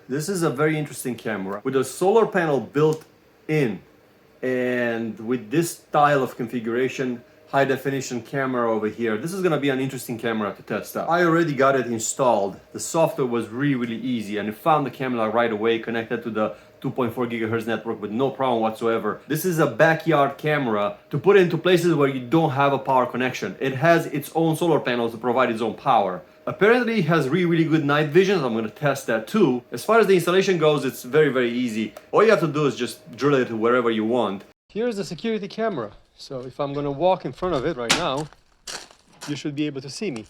This is a very interesting camera with a solar panel built in, and with this style of configuration, high definition camera over here. This is going to be an interesting camera to test out. I already got it installed. The software was really easy, and it found the camera right away, connected to the 2.4 gigahertz network with no problem whatsoever. This is a backyard camera to put into places where you don't have a power connection. It has its own solar panels to provide its own power. Apparently it has really good night vision. I'm going to test that too. As far as the installation goes, it's very easy. All you have to do is just drill it wherever you want. Here's the security camera. So if I'm going to walk in front of it right now, you should be able to see me.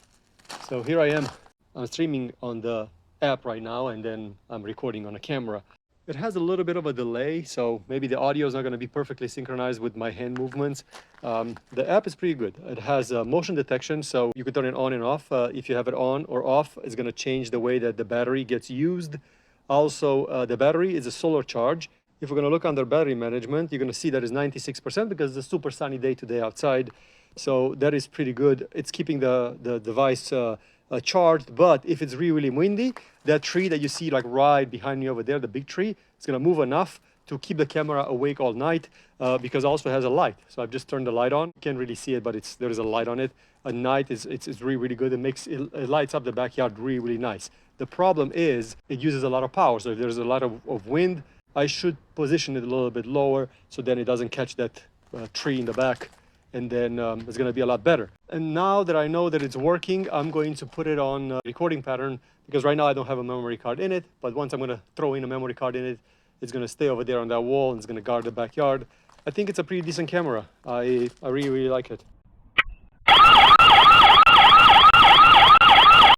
So here I am. I'm streaming on the app right now, and then I'm recording on a camera. It has a little bit of a delay, so maybe the audio is not going to be perfectly synchronized with my hand movements. The app is pretty good. It has motion detection, so you can turn it on and off. If you have it on or off, it's going to change the way that the battery gets used. Also, the battery is a solar charge. If we're going to look under battery management, you're going to see that is 96% because it's a super sunny day today outside. So that is pretty good. It's keeping the device charged, but if it's really windy, that tree that you see like right behind me over there, the big tree, it's going to move enough to keep the camera awake all night because it also has a light. So I've just turned the light on. You can't really see it, but there is a light on it. At night, it's really good. It lights up the backyard really nice. The problem is it uses a lot of power. So if there's a lot of wind, I should position it a little bit lower so then it doesn't catch that tree in the back. And then it's going to be a lot better. And now that I know that it's working, I'm going to put it on recording pattern, because right now I don't have a memory card in it, but once I'm going to throw in a memory card in it, it's going to stay over there on that wall and it's going to guard the backyard. I think it's a pretty decent camera. I really like it.